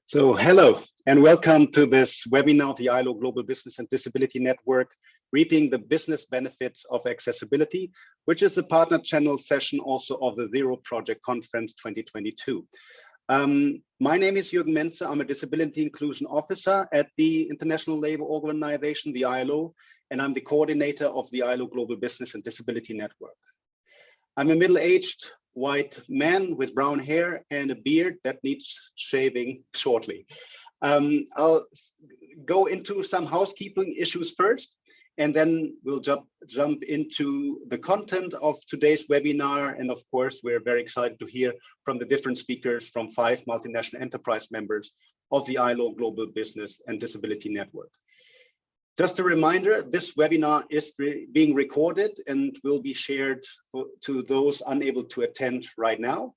So hello and welcome to this webinar, the ILO Global Business and Disability Network, reaping the business benefits of accessibility, which is a partner channel session also of the Zero Project Conference 2022. My name is Jürgen Menze. I'm a Disability Inclusion Officer at the International Labour Organization, the ILO, and I'm the coordinator of the ILO Global Business and Disability Network. I'm a middle-aged white man with brown hair and a beard that needs shaving shortly. I'll go into some housekeeping issues first, and then we'll jump into the content of today's webinar. And of course, we're very excited to hear from the different speakers from 5 multinational enterprise members of the ILO Global Business and Disability Network. Just a reminder, this webinar is being recorded and will be shared to those unable to attend right now.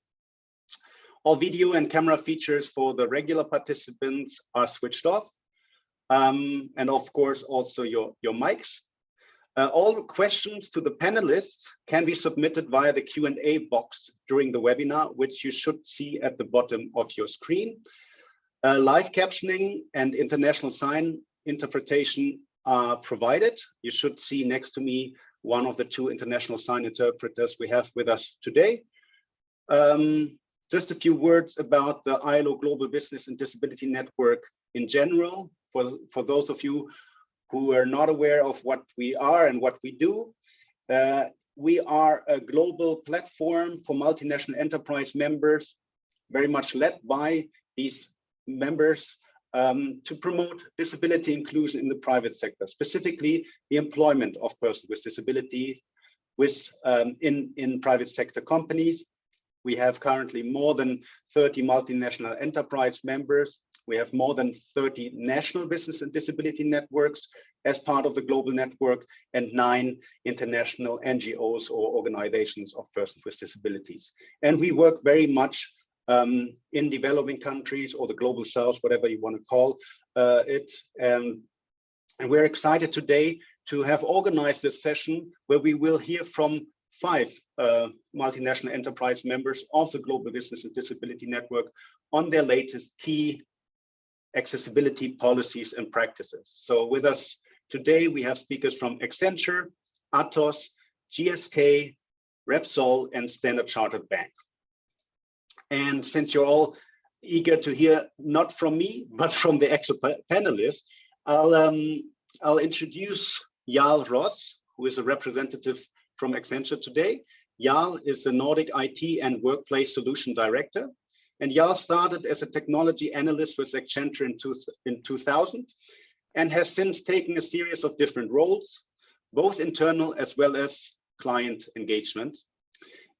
All video and camera features for the regular participants are switched off. And of course, also your mics. All questions to the panelists can be submitted via the Q&A box during the webinar, which you should see at the bottom of your screen. Live captioning and international sign interpretation are provided. You should see next to me one of the 2 international sign interpreters we have with us today. Just a few words about the ILO Global Business and Disability Network in general, for those of you who are not aware of what we are and what we do. We are a global platform for multinational enterprise members, very much led by these members, to promote disability inclusion in the private sector, specifically the employment of persons with disabilities in private sector companies. We have currently more than 30 multinational enterprise members. We have more than 30 national business and disability networks as part of the global network, and 9 international NGOs or organizations of persons with disabilities. And we work very much in developing countries or the global south, whatever you want to call it. And we're excited today to have organized this session where we will hear from 5 multinational enterprise members of the Global Business and Disability Network on their latest key accessibility policies and practices. So with us today, we have speakers from Accenture, Atos, GSK, Repsol, and Standard Chartered Bank. And since you're all eager to hear not from me, but from the actual panelists, I'll introduce Jarl, who is a representative from Accenture today. Jarl is the Nordic IT and Workplace Solution Director. And Jarl started as a technology analyst with Accenture in 2000 and has since taken a series of different roles, both internal as well as client engagement.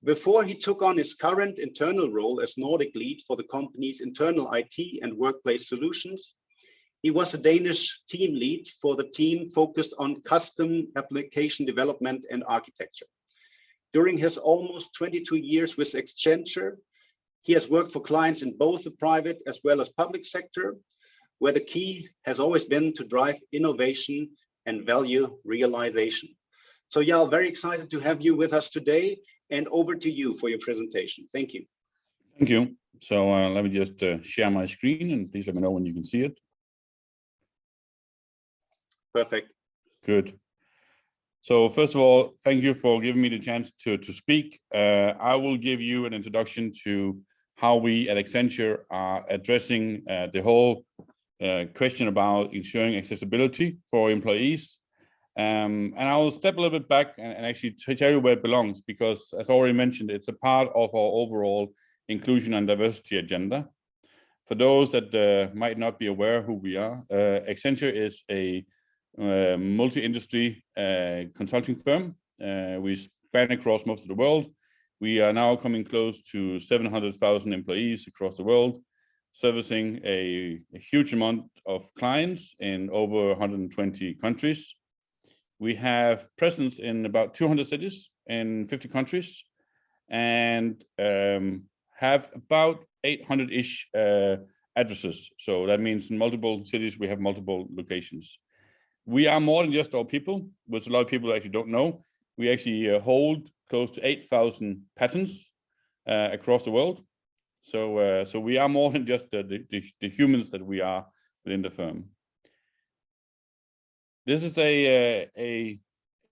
Before he took on his current internal role as Nordic lead for the company's internal IT and workplace solutions, he was a Danish team lead for the team focused on custom application development and architecture. During his almost 22 years with Accenture, he has worked for clients in both the private as well as public sector, where the key has always been to drive innovation and value realization. So Jarl, very excited to have you with us today, and over to you for your presentation. Thank you. Thank you. So let me just share my screen, and please let me know when you can see it. Perfect. Good. So first of all, thank you for giving me the chance to speak. I will give you an introduction to how we at Accenture are addressing the whole question about ensuring accessibility for employees. And I'll step a little bit back and actually tell you where it belongs, because as already mentioned, it's a part of our overall inclusion and diversity agenda. For those that might not be aware who we are, Accenture is a multi-industry consulting firm. We span across most of the world. We are now coming close to 700,000 employees across the world, servicing a huge amount of clients in over 120 countries. We have presence in about 200 cities in 50 countries, and have about 800-ish addresses. So that means in multiple cities, we have multiple locations. We are more than just our people, which a lot of people actually don't know. We actually hold close to 8,000 patents across the world. So we are more than just the humans that we are within the firm. This is a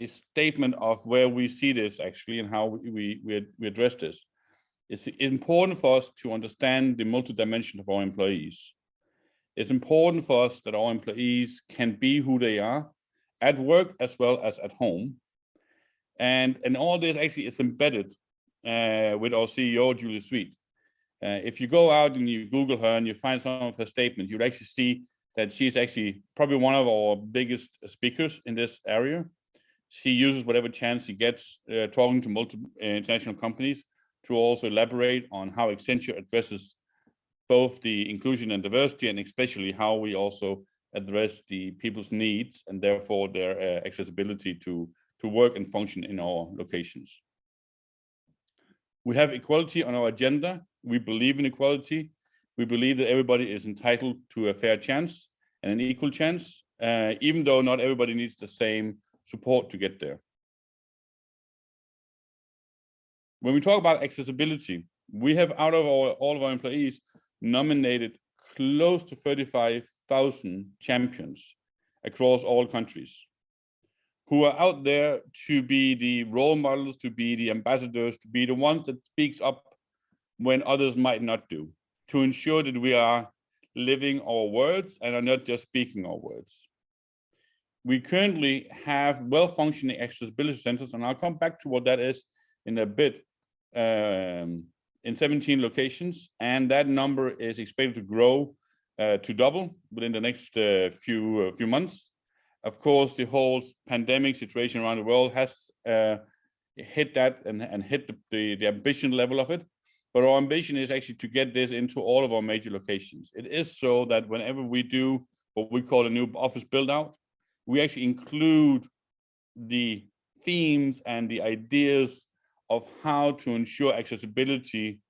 statement of where we see this actually and how we address this. It's important for us to understand the multidimension of our employees. It's important for us that our employees can be who they are at work as well as at home. And all this actually is embedded with our CEO, Julie Sweet. If you go out and you Google her and you find some of her statements, you'll actually see that she's actually probably one of our biggest speakers in this area. She uses whatever chance she gets talking to multiple international companies to also elaborate on how Accenture addresses both the inclusion and diversity, and especially how we also address the people's needs and therefore their accessibility to work and function in our locations. We have equality on our agenda. We believe in equality. We believe that everybody is entitled to a fair chance and an equal chance, even though not everybody needs the same support to get there. When we talk about accessibility, we have out of all of our employees nominated close to 35,000 champions across all countries who are out there to be the role models, to be the ambassadors, to be the ones that speaks up when others might not do, to ensure that we are living our words and are not just speaking our words. We currently have well-functioning accessibility centers, and I'll come back to what that is in a bit, in 17 locations, and that number is expected to grow to double within the next few months. Of course, the whole pandemic situation around the world has hit that and hit the ambition level of it. But our ambition is actually to get this into all of our major locations. It is so that whenever we do what we call a new office build out, we actually include the themes and the ideas of how to ensure accessibility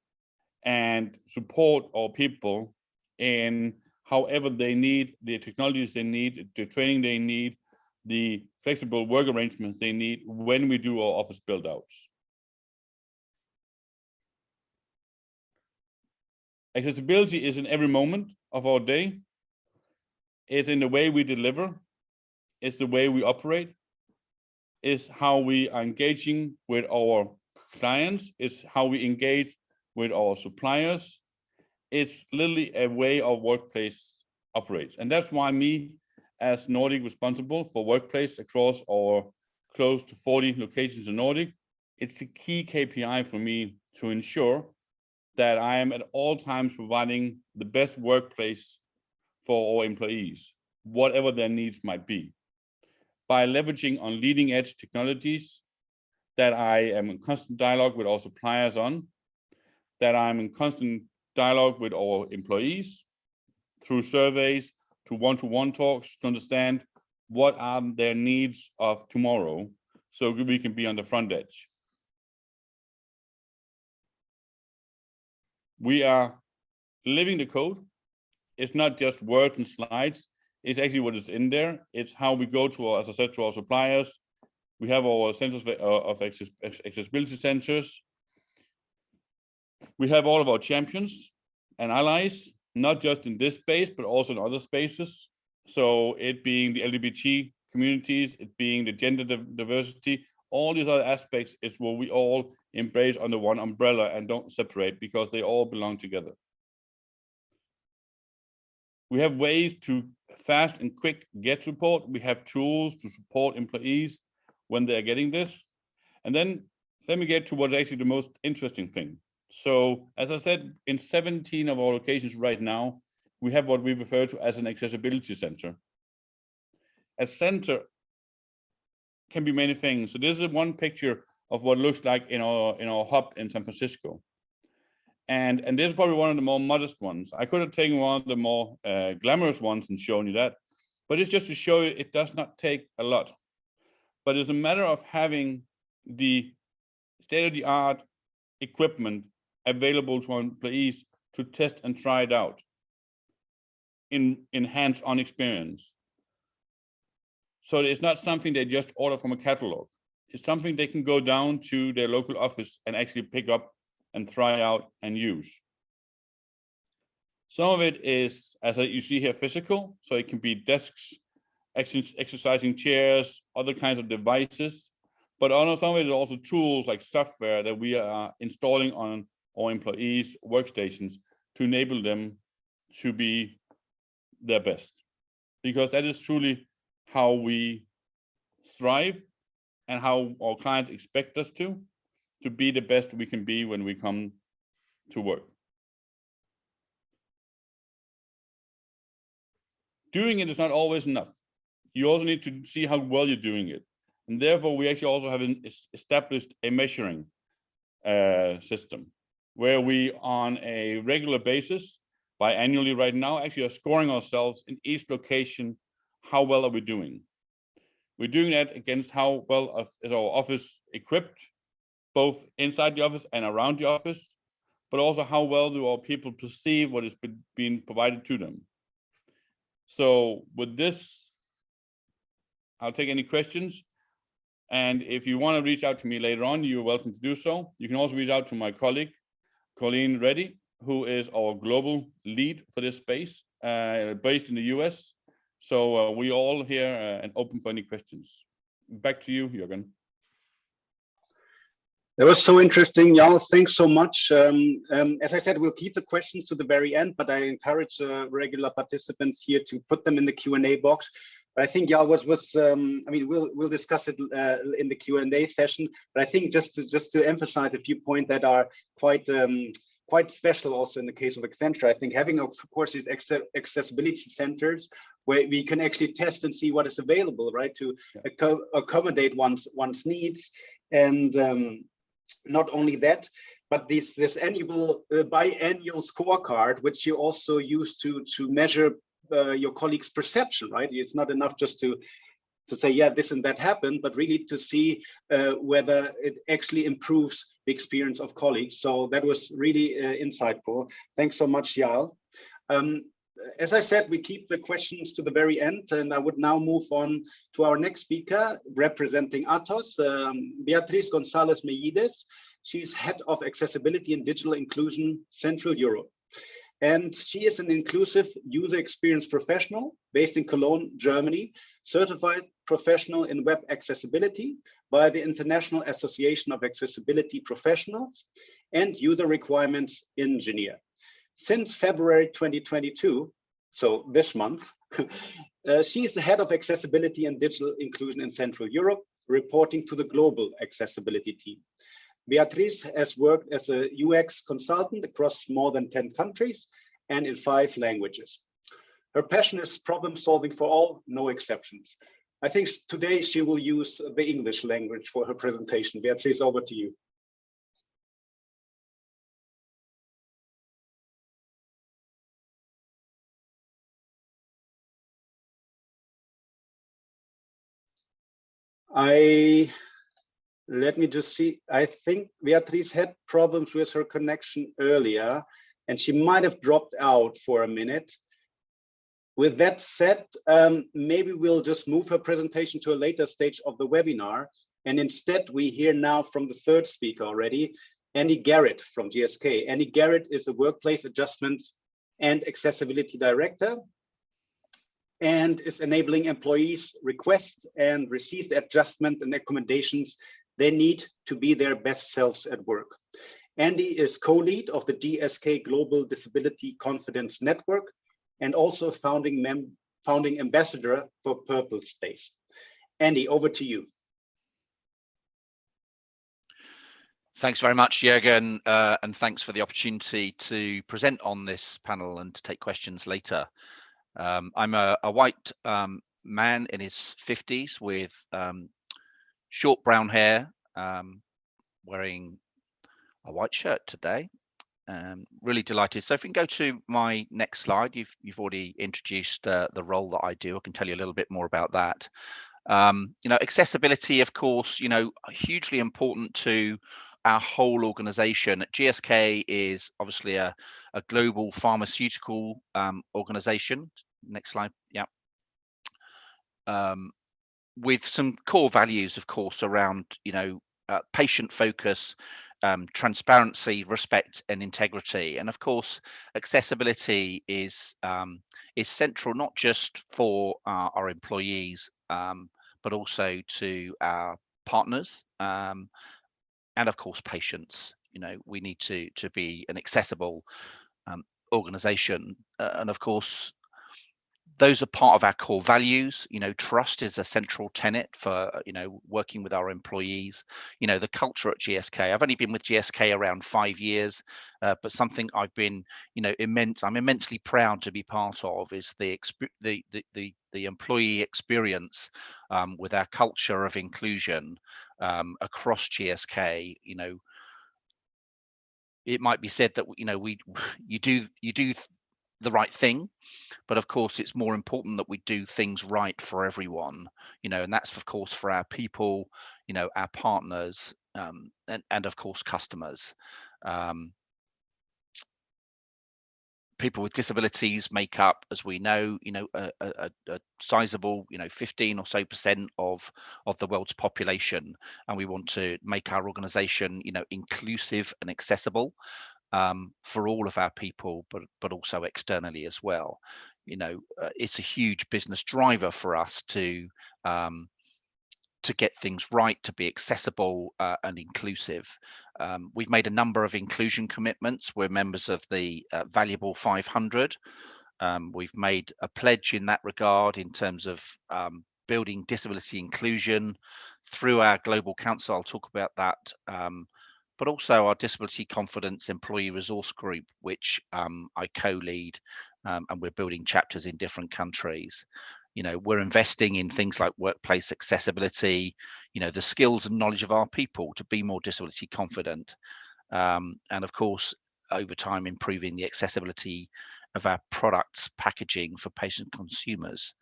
and support our people in however they need, the technologies they need, the training they need, the flexible work arrangements they need when we do our office build outs. Accessibility is in every moment of our day. It's in the way we deliver. It's the way we operate. It's how we are engaging with our clients. It's how we engage with our suppliers. It's literally a way our workplace operates. And that's why me, as Nordic responsible for workplace across our close to 40 locations in Nordic, it's a key KPI for me to ensure that I am at all times providing the best workplace for our employees, whatever their needs might be, by leveraging on leading edge technologies that I am in constant dialogue with our suppliers on, that I'm in constant dialogue with our employees through surveys, to one-to-one talks to understand what are their needs of tomorrow so we can be on the front edge. We are living the code. It's not just words and slides. It's actually what is in there. It's how we go to our, as I said, to our suppliers. We have our centers of accessibility centers. We have all of our champions and allies, not just in this space, but also in other spaces. So it being the LGBT communities, it being the gender diversity, all these other aspects is what we all embrace under one umbrella and don't separate because they all belong together. We have ways to fast and quick get support. We have tools to support employees when they're getting this. And then let me get to what's actually the most interesting thing. So as I said, in 17 of our locations right now, we have what we refer to as an accessibility center. A center can be many things. So this is one picture of what it looks like in our hub in San Francisco. And this is probably one of the more modest ones. I could have taken one of the more glamorous ones and shown you that, but it's just to show you it does not take a lot. But it's a matter of having the state-of-the-art equipment available to our employees to test and try it out in hands-on experience. So it's not something they just order from a catalog. It's something they can go down to their local office and actually pick up and try out and use. Some of it is, as you see here, physical. So it can be desks, exercising chairs, other kinds of devices. But some of it is also tools like software that we are installing on our employees' workstations to enable them to be their best. Because that is truly how we thrive and how our clients expect us to be the best we can be when we come to work. Doing it is not always enough. You also need to see how well you're doing it. And therefore, we actually also have established a measuring system where we, on a regular basis, biannually right now, actually are scoring ourselves in each location. How well are we doing? We're doing that against how well is our office equipped, both inside the office and around the office, but also how well do our people perceive what is being provided to them. So with this, I'll take any questions. And if you want to reach out to me later on, you're welcome to do so. You can also reach out to my colleague, Colleen Reddy, who is our global lead for this space, based in the US. So we all here and open for any questions. Back to you, Jürgen. That was so interesting, Jarl. Thanks so much. As I said, we'll keep the questions to the very end, but I encourage regular participants here to put them in the Q&A box. But I think Jarl I mean, we'll discuss it in the Q&A session. But I think just to emphasize a few points that are quite special also in the case of Accenture. I think having, of course, these accessibility centers where we can actually test and see what is available, right, to accommodate one's needs. And not only that, but this annual biannual scorecard, which you also use to measure your colleagues' perception, right? It's not enough just to say, yeah, this and that happened, but really to see whether it actually improves the experience of colleagues. So that was really insightful. Thanks so much, Jarl. As I said, we keep the questions to the very end, and I would now move on to our next speaker, representing Atos, Beatriz González Mellídez. She's Head of Accessibility and Digital Inclusion, Central Europe. And she is an inclusive user experience professional based in Cologne, Germany, certified professional in web accessibility by the International Association of Accessibility Professionals and user requirements engineer. Since February 2022, so this month, she is the head of accessibility and digital inclusion in Central Europe, reporting to the global accessibility team. Beatriz has worked as a UX consultant across more than 10 countries and in 5 languages. Her passion is problem solving for all, no exceptions. I think today she will use the English language for her presentation. Beatriz, over to you. Let me just see. I think Beatriz had problems with her connection earlier, and she might have dropped out for a minute. With that said, maybe we'll just move her presentation to a later stage of the webinar. And instead, we hear now from the third speaker already, Andy Garrett from GSK. Andy Garrett is the Workplace Adjustment and Accessibility Director, and is enabling employees request and receive the adjustment and accommodations they need to be their best selves at work. Andy is co-lead of the GSK Global Disability Confidence Network and also founding ambassador for Purple Space. Andy, over to you. Thanks very much, Jürgen, and thanks for the opportunity to present on this panel and to take questions later. I'm a white man in his 50s with short brown hair, wearing a white shirt today. Really delighted. So if we can go to my next slide, you've already introduced the role that I do. I can tell you a little bit more about that. You know, accessibility, of course, you know, hugely important to our whole organization. GSK is obviously a global pharmaceutical organization. Next slide. Yeah. With some core values, of course, around, you know, patient focus, transparency, respect, and integrity. And of course, accessibility is central not just for our employees, but also to our partners, and of course patients. We need to be an accessible organization, and of course those are part of our core values. Trust is a central tenet for working with our employees. The culture at GSK, I've only been with GSK around 5 years, but something I've been I'm immensely proud to be part of is the employee experience with our culture of inclusion across GSK. It might be said that you do the right thing, but of course it's more important that we do things right for everyone, and that's of course for our people, our partners, and of course customers. People with disabilities make up, as we know, a sizable 15% or so of the world's population, and we want to make our organization inclusive and accessible for all of our people, but also externally as well. It's a huge business driver for us to get things right, to be accessible and inclusive. We've made a number of inclusion commitments. We're members of the Valuable 500. We've made a pledge in that regard in terms of building disability inclusion through our global council. I'll talk about that. But also our Disability Confidence Employee Resource Group, which I co-lead, and we're building chapters in different countries. We're investing in things like workplace accessibility, the skills and knowledge of our people to be more disability confident, and of course, over time, improving the accessibility of our products, packaging for patient consumers.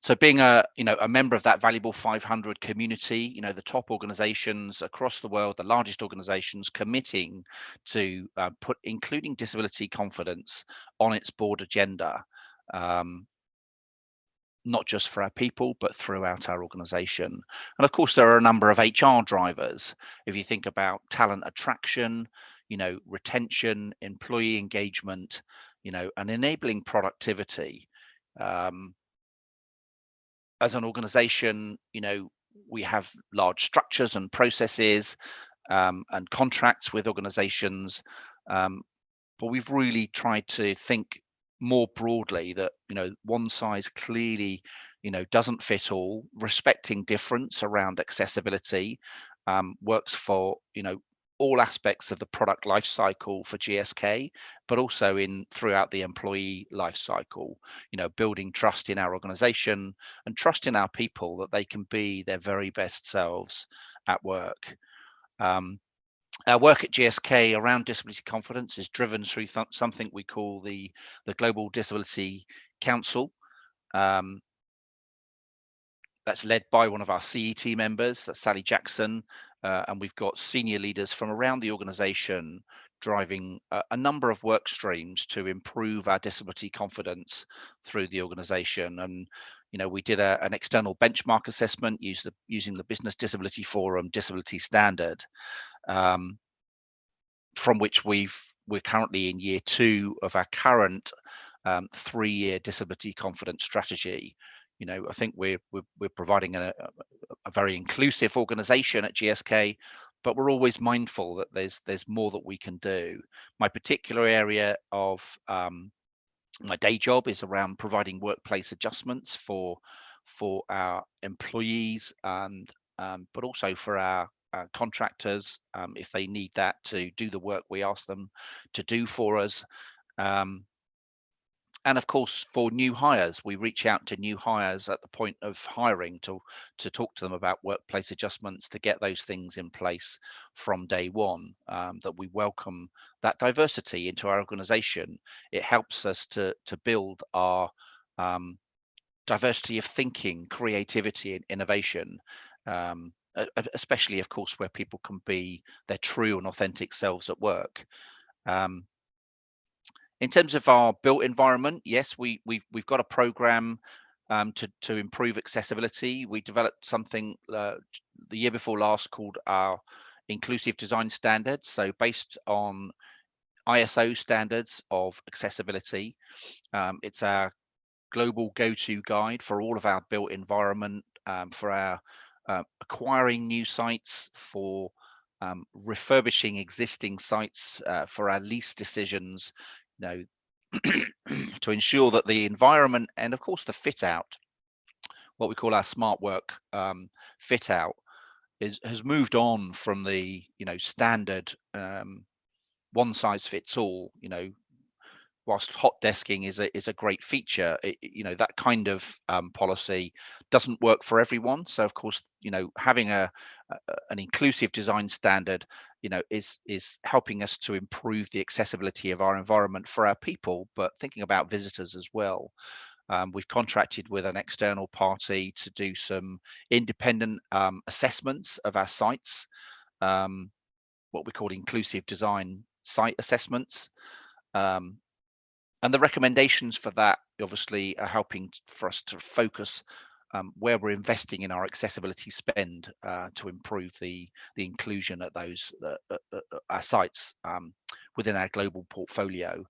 So being a member of that Valuable 500 community, the top organizations across the world, the largest organizations committing to including disability confidence on its board agenda, not just for our people, but throughout our organization. And of course, there are a number of HR drivers. If you think about talent attraction, retention, employee engagement, and enabling productivity. As an organization, we have large structures and processes and contracts with organizations, but we've really tried to think more broadly that one size clearly doesn't fit all. Respecting difference around accessibility works for all aspects of the product life cycle for GSK, but also throughout the employee life cycle, building trust in our organization and trust in our people that they can be their very best selves at work. Our work at GSK around disability confidence is driven through something we call the Global Disability Council. That's led by one of our CET members, Sally Jackson, and we've got senior leaders from around the organization driving a number of work streams to improve our disability confidence through the organization. And we did an external benchmark assessment using the Business Disability Forum Disability Standard, from which we're currently in year 2 of our current 3-year disability confidence strategy. I think we're providing a very inclusive organization at GSK, but we're always mindful that there's more that we can do. My particular area of my day job is around providing workplace adjustments for our employees, and but also for our contractors, if they need that to do the work we ask them to do for us. And of course, for new hires, we reach out to new hires at the point of hiring to talk to them about workplace adjustments, to get those things in place from day one, that we welcome that diversity into our organization. It helps us to build our diversity of thinking, creativity, and innovation, especially, of course, where people can be their true and authentic selves at work. In terms of our built environment, yes, we've got a program to improve accessibility. We developed something the year before last called our inclusive design standards. So based on ISO standards of accessibility, it's our global go-to guide for all of our built environment, for our acquiring new sites, for refurbishing existing sites, for our lease decisions, you know, to ensure that the environment and of course the fit out, what we call our smart work fit out, has moved on from the standard one size fits all. Whilst hot desking is a great feature, that kind of policy doesn't work for everyone. So of course, having an inclusive design standard, is helping us to improve the accessibility of our environment for our people, but thinking about visitors as well. We've contracted with an external party to do some independent assessments of our sites, what we call inclusive design site assessments. And the recommendations for that obviously are helping for us to focus where we're investing in our accessibility spend to improve the inclusion at those our sites within our global portfolio.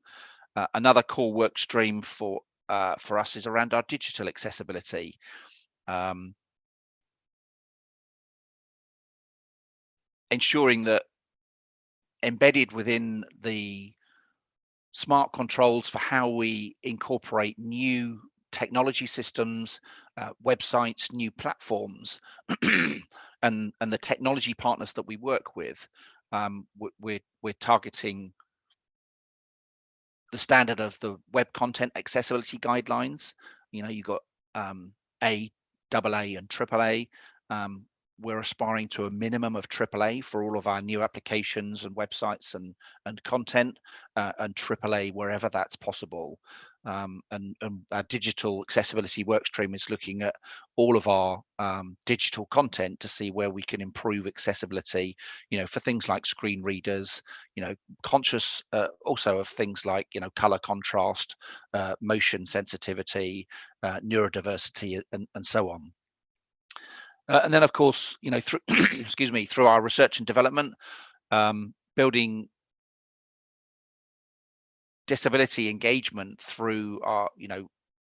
Another core work stream for us is around our digital accessibility. Ensuring that embedded within the smart controls for how we incorporate new technology systems, websites, new platforms, and the technology partners that we work with, we're targeting the standard of the Web Content Accessibility Guidelines. You've got A, AA, and AAA. We're aspiring to a minimum of AAA for all of our new applications and websites and content, and AAA wherever that's possible. And our digital accessibility workstream is looking at all of our digital content to see where we can improve accessibility, for things like screen readers, conscious also of things like, color contrast, motion sensitivity, neurodiversity, and so on. And then, of course, through excuse me, through our research and development, building disability engagement through our,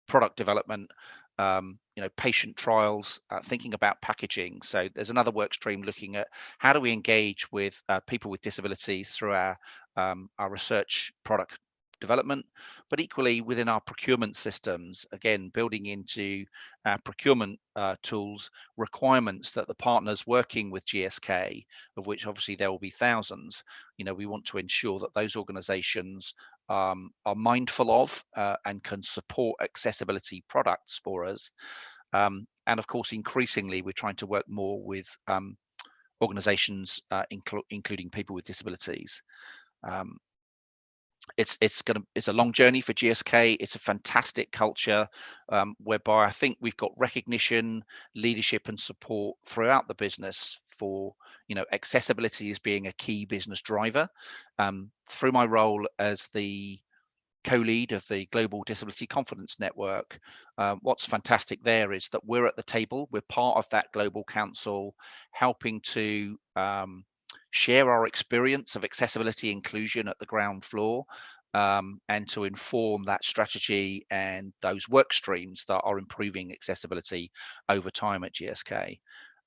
product development, patient trials, thinking about packaging. So there's another work stream looking at how do we engage with people with disabilities through our research product development, but equally within our procurement systems, again, building into our procurement tools requirements that the partners working with GSK, of which obviously there will be thousands, we want to ensure that those organizations are mindful of and can support accessibility products for us. And of course, increasingly, we're trying to work more with organizations, including people with disabilities. It's a long journey for GSK. It's a fantastic culture whereby I think we've got recognition, leadership, and support throughout the business for accessibility as being a key business driver. Through my role as the co-lead of the Global Disability Confidence Network, what's fantastic there is that we're at the table. We're part of that global council, helping to share our experience of accessibility inclusion at the ground floor, and to inform that strategy and those work streams that are improving accessibility over time at GSK.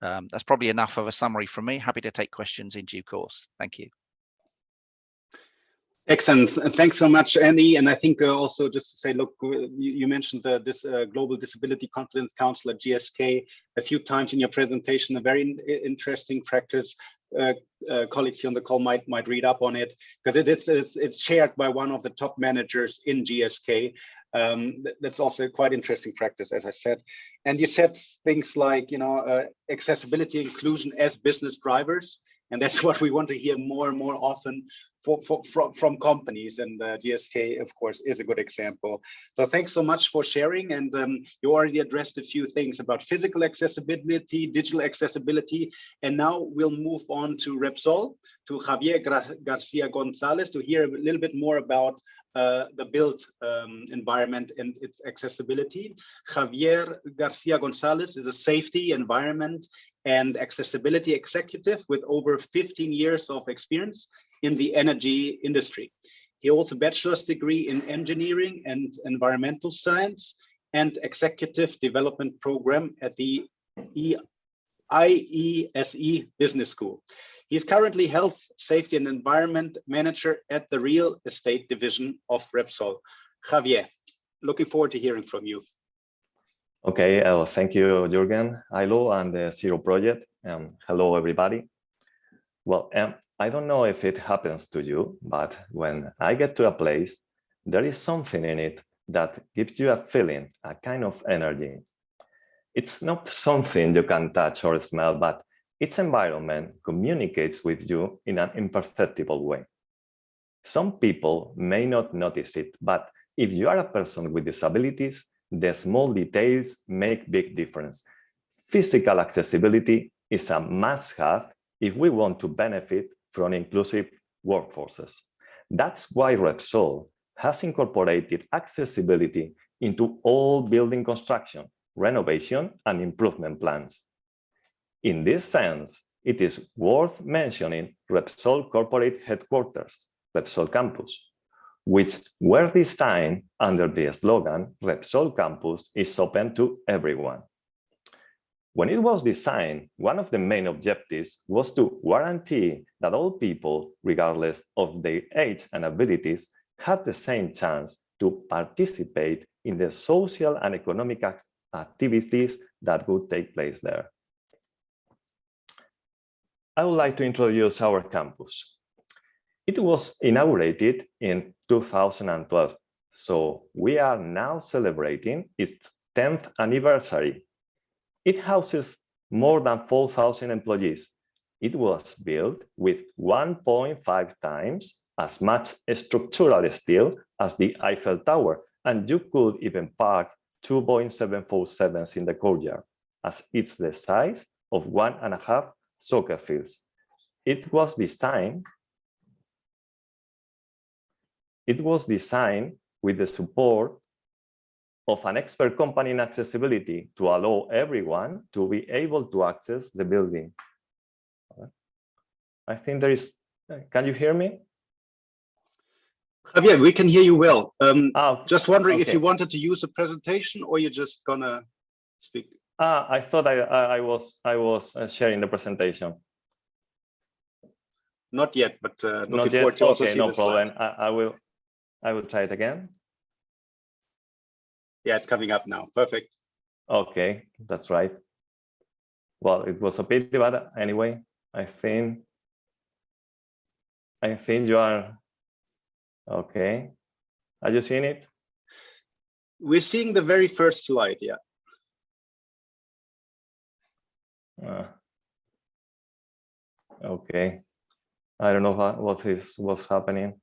That's probably enough of a summary from me. Happy to take questions in due course. Thank you. Excellent. Thanks so much, Andy. And I think also just to say, look, you mentioned this Global Disability Confidence Council at GSK a few times in your presentation, a very interesting practice. Colleagues here on the call might read up on it, because it's chaired by one of the top managers in GSK. That's also quite interesting practice, as I said. And you said things like, accessibility inclusion as business drivers. And that's what we want to hear more and more often from companies, and GSK, of course, is a good example. So thanks so much for sharing. And you already addressed a few things about physical accessibility, digital accessibility. And now we'll move on to Repsol, to Javier García González, to hear a little bit more about the built environment and its accessibility. Javier García González is a safety, environment, and accessibility executive with over 15 years of experience in the energy industry. He holds a bachelor's degree in engineering and environmental science and executive development program at the IESE Business School. He is currently health, safety, and environment manager at the real estate division of Repsol. Javier, looking forward to hearing from you. Okay, thank you, Jürgen, ILO, and the Zero Project. Hello, everybody. Well, I don't know if it happens to you, but when I get to a place, there is something in it that gives you a feeling, a kind of energy. It's not something you can touch or smell, but its environment communicates with you in an imperceptible way. Some people may not notice it, but if you are a person with disabilities, the small details make big difference. Physical accessibility is a must-have if we want to benefit from inclusive workforces. That's why Repsol has incorporated accessibility into all building construction, renovation, and improvement plans. In this sense, it is worth mentioning Repsol corporate headquarters, Repsol Campus, which were designed under the slogan, Repsol Campus is open to everyone. When it was designed, one of the main objectives was to guarantee that all people, regardless of their age and abilities, had the same chance to participate in the social and economic activities that would take place there. I would like to introduce our campus. It was inaugurated in 2012, so we are now celebrating its 10th anniversary. It houses more than 4,000 employees. It was built with 1.5 times as much structural steel as the Eiffel Tower, and you could even park 2 Boeing 747s in the courtyard, as it's the size of 1.5 soccer fields. It was designed with the support of an expert company in accessibility to allow everyone to be able to access the building. I think there is, can you hear me? Javier, we can hear you well. Just wondering okay. if you wanted to use a presentation or you're just gonna speak. I thought I was sharing the presentation. Not yet, but looking Not forward yet. to also Okay, see no the problem. slides. I will try it again. Yeah, it's coming up now. Perfect. Okay, that's right. Well, it was a pity, but anyway, I think you are okay. Are you seeing it? We're seeing the very first slide, yeah. Okay. I don't know what's happening.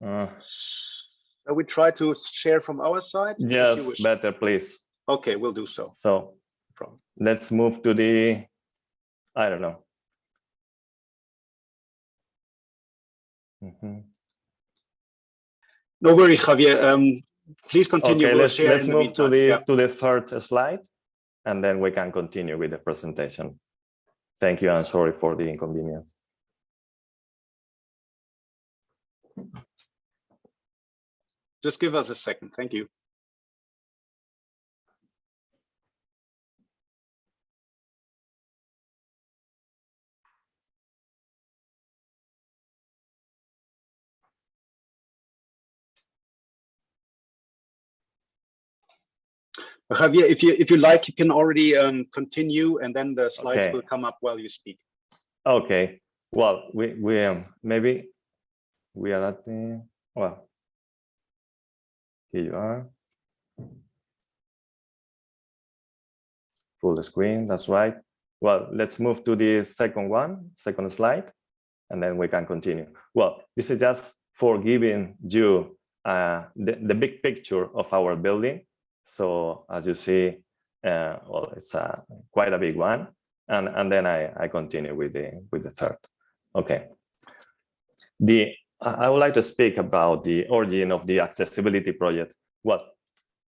Shall we try to share from our side? Yes, better, please. Okay, we'll do so. So let's move to the, I don't know. No worries, Javier. Please continue. Okay, We'll share let's in the move meantime. to the third slide, and then we can continue with the presentation. Thank you, and sorry for the inconvenience. Just give us a second. Thank you. Javier, if you like, you can already continue, and then the slides will come up while you speak. Okay. Well, we maybe we are at the, well, here you are. Full screen. That's right. Well, let's move to the second slide, and then we can continue. Well, this is just for giving you the big picture of our building. So as you see, well, it's quite a big one. And then I continue with the third. Okay. I would like to speak about the origin of the accessibility project. Well,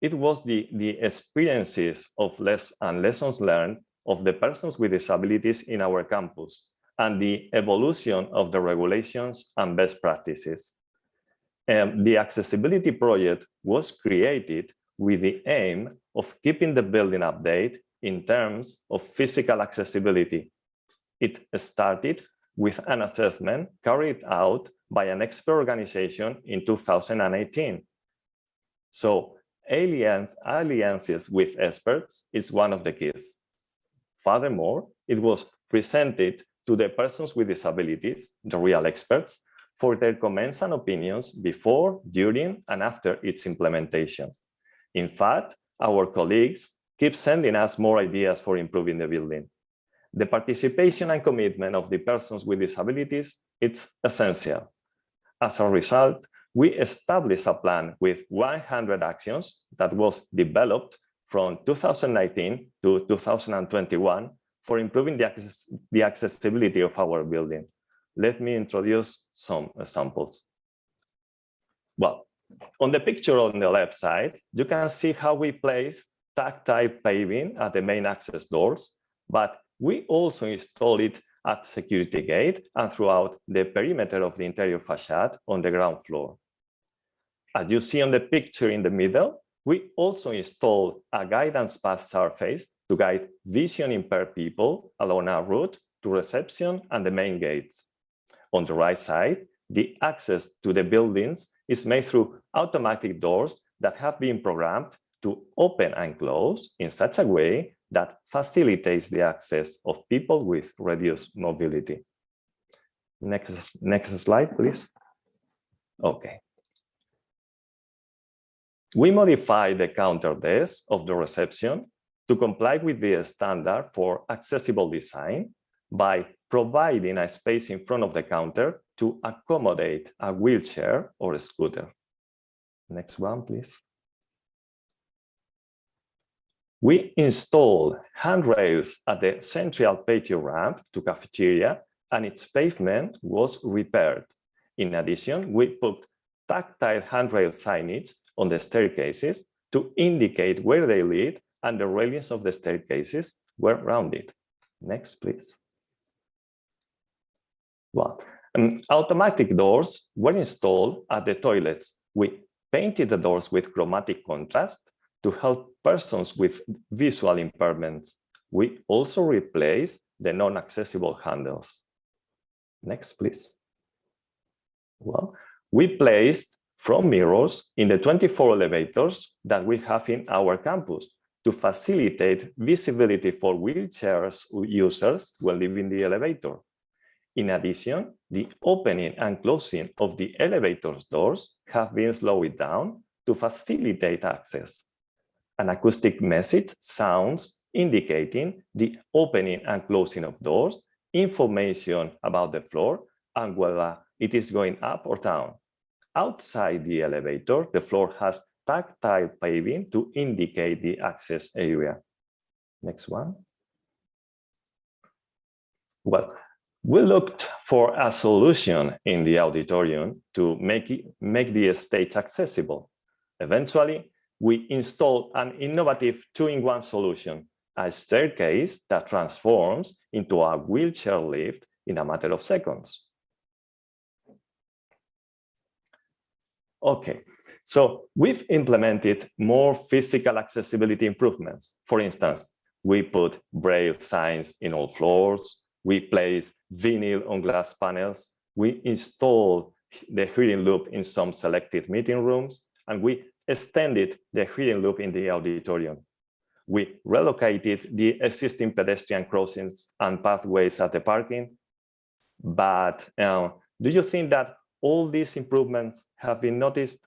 it was the experiences of lessons learned of the persons with disabilities in our campus and the evolution of the regulations and best practices. The accessibility project was created with the aim of keeping the building updated in terms of physical accessibility. It started with an assessment carried out by an expert organization in 2018. So alliances with experts is one of the keys. Furthermore, it was presented to the persons with disabilities, the real experts, for their comments and opinions before, during, and after its implementation. In fact, our colleagues keep sending us more ideas for improving the building. The participation and commitment of the persons with disabilities is essential. As a result, we established a plan with 100 actions that was developed from 2019 to 2021 for improving the accessibility of our building. Let me introduce some examples. Well, on the picture on the left side, you can see how we place tactile paving at the main access doors, but we also install it at security gate and throughout the perimeter of the interior facade on the ground floor. As you see on the picture in the middle, we also install a guidance path surface to guide vision impaired people along our route to reception and the main gates. On the right side, the access to the buildings is made through automatic doors that have been programmed to open and close in such a way that facilitates the access of people with reduced mobility. Next slide, please. Okay. We modify the counter desk of the reception to comply with the standard for accessible design by providing a space in front of the counter to accommodate a wheelchair or a scooter. Next one, please. We install handrails at the central patio ramp to cafeteria, and its pavement was repaired. In addition, we put tactile handrail signage on the staircases to indicate where they lead, and the railings of the staircases were rounded. Next, please. Well, automatic doors were installed at the toilets. We painted the doors with chromatic contrast to help persons with visual impairments. We also replaced the non-accessible handles. Next, please. Well, we placed front mirrors in the 24 elevators that we have in our campus to facilitate visibility for wheelchairs users when leaving the elevator. In addition, the opening and closing of the elevator's doors have been slowed down to facilitate access. An acoustic message sounds indicating the opening and closing of doors, information about the floor, and whether it is going up or down. Outside the elevator, the floor has tactile paving to indicate the access area. Next one. Well, we looked for a solution in the auditorium to make the stage accessible. Eventually, we installed an innovative two-in-one solution, a staircase that transforms into a wheelchair lift in a matter of seconds. Okay, so we've implemented more physical accessibility improvements. For instance, we put braille signs in all floors, we place vinyl on glass panels, we install the hearing loop in some selected meeting rooms, and we extended the hearing loop in the auditorium. We relocated the existing pedestrian crossings and pathways at the parking. But do you think that all these improvements have been noticed?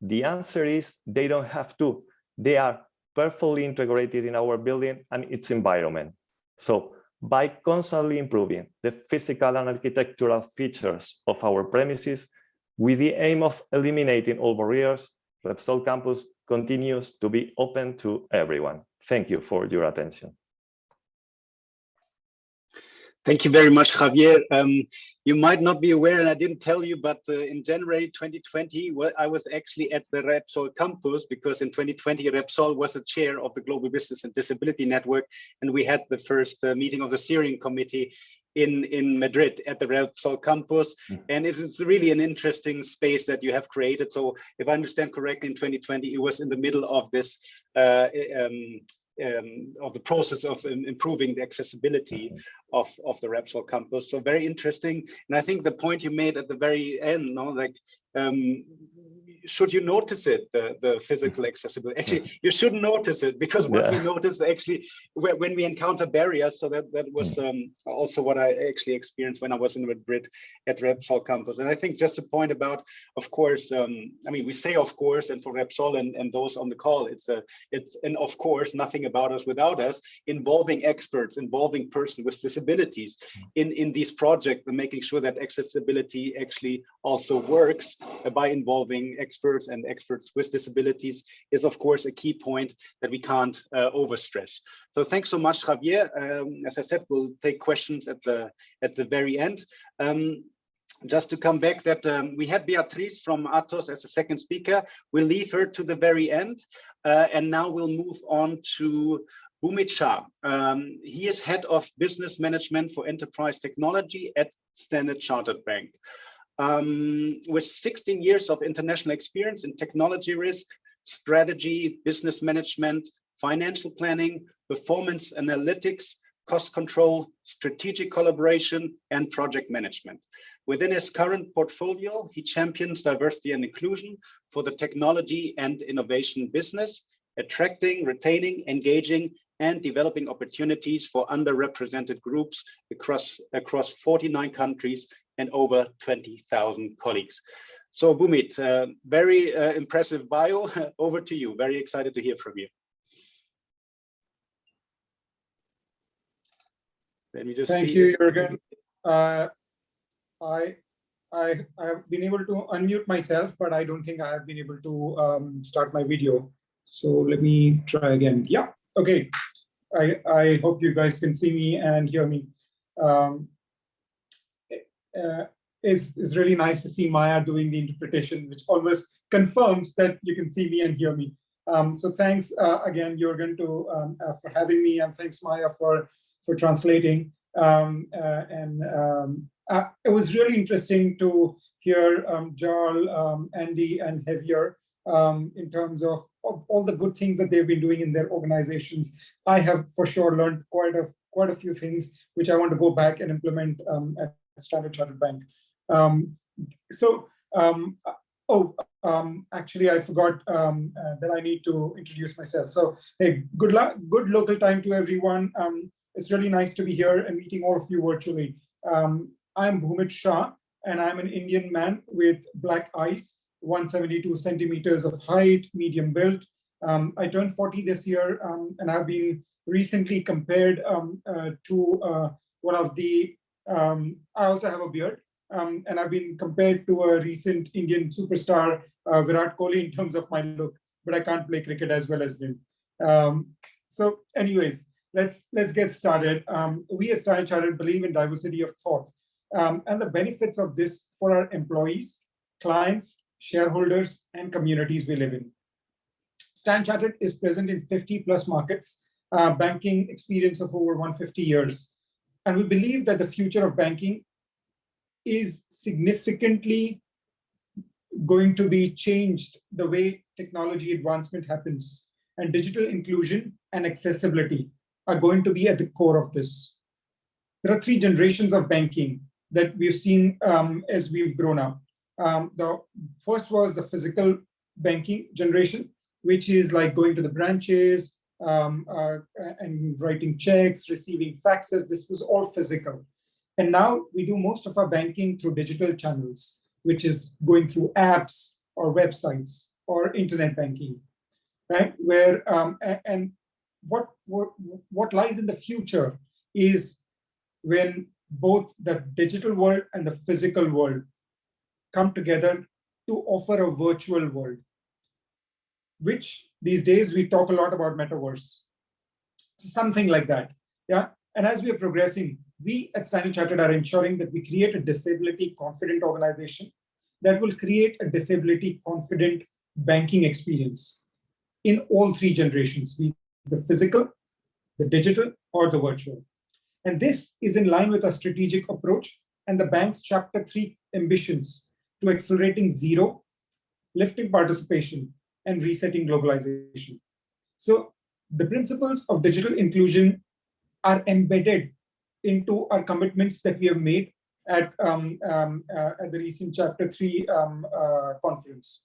The answer is they don't have to. They are perfectly integrated in our building and its environment. So by constantly improving the physical and architectural features of our premises, with the aim of eliminating all barriers, Repsol Campus continues to be open to everyone. Thank you for your attention. Thank you very much, Javier. You might not be aware, and I didn't tell you, but in January 2020, I was actually at the Repsol campus, because in 2020, Repsol was the chair of the Global Business and Disability Network, and we had the first meeting of the steering committee in Madrid at the Repsol campus. And it is really an interesting space that you have created. So if I understand correctly, in 2020, it was in the middle of this of the process of improving the accessibility of the Repsol campus. So very interesting. And I think the point you made at the very end, like, should you notice it, the physical accessibility? Actually, you shouldn't notice it, because what we noticed actually when we encounter barriers, so that was also what I actually experienced when I was in Madrid at Repsol campus. And I think just a point about, of course, I mean, we say of course, and for Repsol and those on the call, it's an of course, nothing about us without us, involving experts, involving persons with disabilities in these projects, and making sure that accessibility actually also works by involving experts and experts with disabilities is, of course, a key point that we can't overstress. So thanks so much, Javier. As I said, we'll take questions at the very end. Just to come back, that we had Beatriz from Atos as a second speaker. We'll leave her to the very end. And now we'll move on to Bhumit Shah. He is head of business management for enterprise technology at Standard Chartered Bank. With 16 years of international experience in technology risk, strategy, business management, financial planning, performance analytics, cost control, strategic collaboration, and project management. Within his current portfolio, he champions diversity and inclusion for the technology and innovation business, attracting, retaining, engaging, and developing opportunities for underrepresented groups across 49 countries and over 20,000 colleagues. So Bhumit, very impressive bio. Over to you. Very excited to hear from you. Let me just Thank you, Jürgen. I have been able to unmute myself, but I don't think I have been able to start my video. So let me try again. Yeah, okay. I hope you guys can see me and hear me. It's really nice to see Maya doing the interpretation, which always confirms that you can see me and hear me. So thanks again, Jürgen, for having me, and thanks, Maya, for translating. It was really interesting to hear Jarl, Andy, and Javier in terms of all the good things that they've been doing in their organizations. I have for sure learned quite a few things which I want to go back and implement at Standard Chartered Bank. Actually, I forgot that I need to introduce myself. So, hey, good local time to everyone. It's really nice to be here and meeting all of you virtually. I'm Bhumit Shah, and I'm an Indian man with black eyes, 172 centimeters of height, medium build. I turned 40 this year, and I've been recently compared to one of the, I also have a beard, and I've been compared to a recent Indian superstar, Virat Kohli, in terms of my look, but I can't play cricket as well as him. So anyways, let's get started. We at Standard Chartered believe in diversity of thought and the benefits of this for our employees, clients, shareholders, and communities we live in. Standard Chartered is present in 50+ markets, banking experience of over 150 years. And we believe that the future of banking is significantly going to be changed the way technology advancement happens, and digital inclusion and accessibility are going to be at the core of this. There are 3 generations of banking that we've seen as we've grown up. The first was the physical banking generation, which is like going to the branches and writing checks, receiving faxes. This was all physical. And now we do most of our banking through digital channels, which is going through apps or websites or internet banking, right? Where and what lies in the future is when both the digital world and the physical world come together to offer a virtual world, which these days we talk a lot about metaverse. Something like that. Yeah. And as we are progressing, we at Standard Chartered are ensuring that we create a disability confident organization that will create a disability confident banking experience in all three generations, be it the physical, the digital, or the virtual. And this is in line with our strategic approach and the bank's Chapter 3 ambitions to accelerating zero, lifting participation, and resetting globalization. So the principles of digital inclusion are embedded into our commitments that we have made at the recent Chapter 3 conference.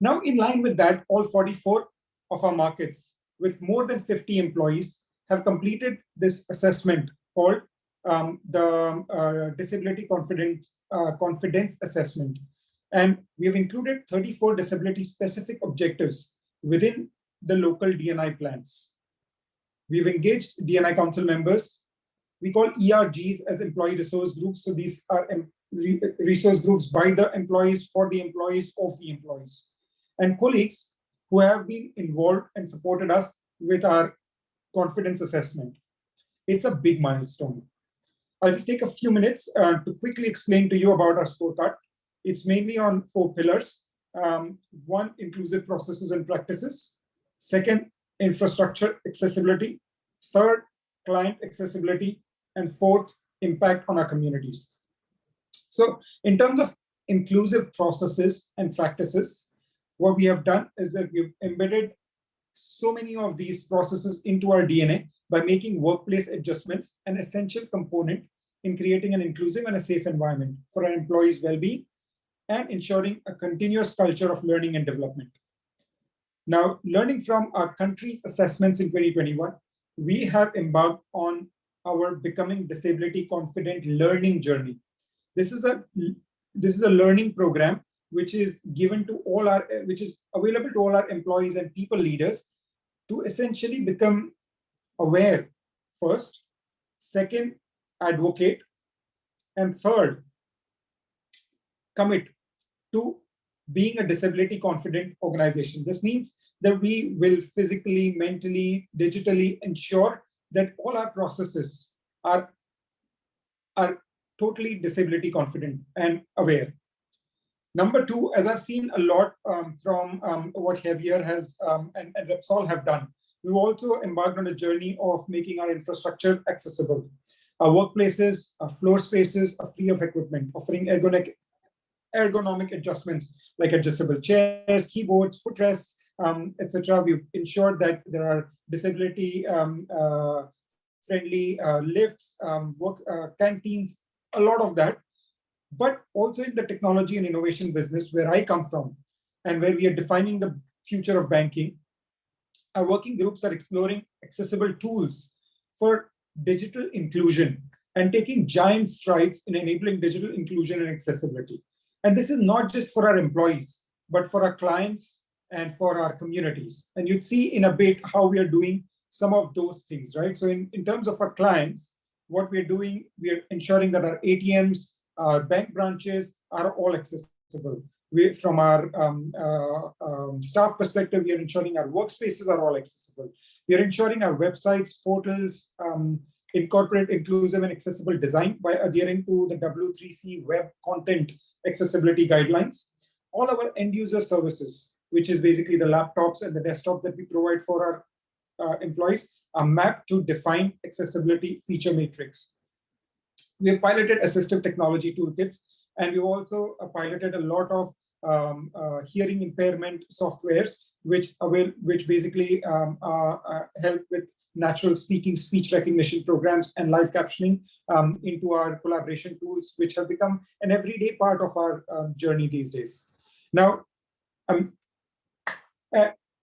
Now, in line with that, all 44 of our markets with more than 50 employees have completed this assessment called the Disability Confidence Assessment. And we have included 34 disability-specific objectives within the local D&I plans. We've engaged D&I council members. We call ERGs as employee resource groups. So these are resource groups by the employees, for the employees, of the employees. And colleagues who have been involved and supported us with our confidence assessment. It's a big milestone. I'll just take a few minutes to quickly explain to you about our scorecard. It's mainly on 4 pillars. 1, inclusive processes and practices. 2nd, infrastructure accessibility. 3rd, client accessibility. And 4th, impact on our communities. So in terms of inclusive processes and practices, what we have done is that we've embedded so many of these processes into our DNA by making workplace adjustments an essential component in creating an inclusive and a safe environment for our employees' well-being and ensuring a continuous culture of learning and development. Now, learning from our country's assessments in 2021, we have embarked on our Becoming Disability Confident Learning Journey. This is a learning program which is given to which is available to all our employees and people leaders to essentially become aware first, 2nd, advocate, and 3rd, commit to being a disability confident organization. This means that we will physically, mentally, digitally ensure that all our processes are totally disability confident and aware. Number 2, as I've seen a lot from what Javier has and Repsol have done, we've also embarked on a journey of making our infrastructure accessible. Our workplaces, our floor spaces are free of equipment, offering ergonomic adjustments like adjustable chairs, keyboards, footrests, etc. We've ensured that there are disability friendly lifts, canteens, a lot of that. But also in the technology and innovation business where I come from and where we are defining the future of banking, our working groups are exploring accessible tools for digital inclusion and taking giant strides in enabling digital inclusion and accessibility. And this is not just for our employees, but for our clients and for our communities. And you'd see in a bit how we are doing some of those things, right? So in terms of our clients, what we're doing, we are ensuring that our ATMs, our bank branches are all accessible. From our staff perspective, we are ensuring our workspaces are all accessible. We are ensuring our websites, portals, incorporate inclusive and accessible design by adhering to the W3C web content accessibility guidelines. All our end user services, which is basically the laptops and the desktop that we provide for our employees, are mapped to define accessibility feature matrix. We have piloted assistive technology toolkits, and we've also piloted a lot of hearing impairment softwares, which basically help with natural speaking, speech recognition programs, and live captioning into our collaboration tools, which have become an everyday part of our journey these days. Now, and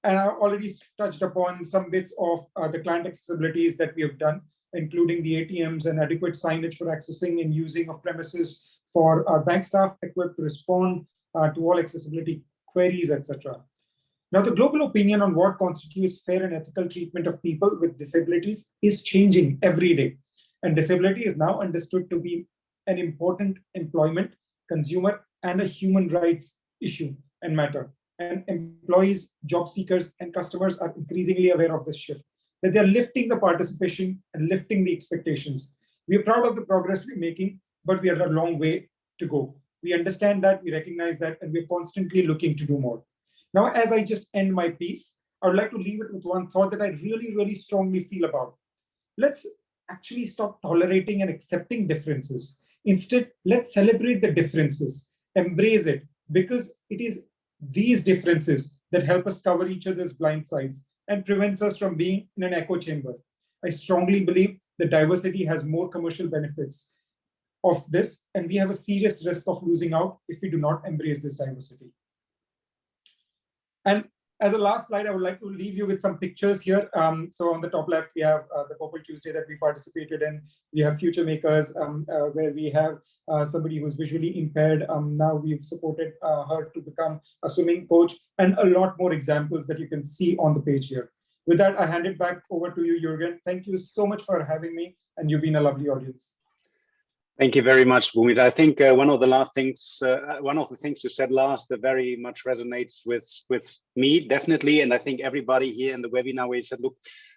I already touched upon some bits of the client accessibilities that we have done, including the ATMs and adequate signage for accessing and using of premises for our bank staff equipped to respond to all accessibility queries, etc. Now, the global opinion on what constitutes fair and ethical treatment of people with disabilities is changing every day. And disability is now understood to be an important employment, consumer, and a human rights issue and matter. And employees, job seekers, and customers are increasingly aware of this shift, that they're lifting the participation and lifting the expectations. We are proud of the progress we're making, but we are a long way to go. We understand that, we recognize that, and we're constantly looking to do more. Now, as I just end my piece, I would like to leave it with one thought that I really, really strongly feel about. Let's actually stop tolerating and accepting differences. Instead, let's celebrate the differences, embrace it, because it is these differences that help us cover each other's blind sides and prevents us from being in an echo chamber. I strongly believe that diversity has more commercial benefits of this, and we have a serious risk of losing out if we do not embrace this diversity. And as a last slide, I would like to leave you with some pictures here. So on the top left, we have the Purple Tuesday that we participated in. We have Future Makers, where we have somebody who's visually impaired. Now we've supported her to become a swimming coach, and a lot more examples that you can see on the page here. With that, I hand it back over to you, Jürgen. Thank you so much for having me, and you've been a lovely audience. Thank you very much, Bhumit. I think one of the things you said last that very much resonates with me, definitely, and I think everybody here in the webinar, where you said, look,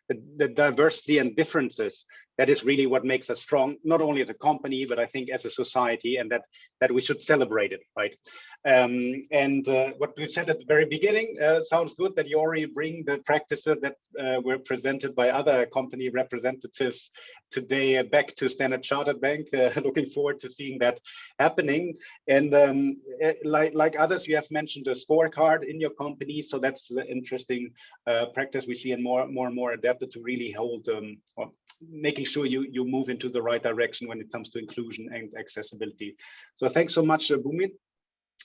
the diversity and differences, that is really what makes us strong, not only as a company, but I think as a society, and that we should celebrate it, right? What we said at the very beginning sounds good, that you already bring the practices that were presented by other company representatives today back to Standard Chartered Bank. Looking forward to seeing that happening. And like others, you have mentioned a scorecard in your company, so that's the interesting practice we see, and more and more adapted to really hold or making sure you move into the right direction when it comes to inclusion and accessibility. So thanks so much, Bhumit.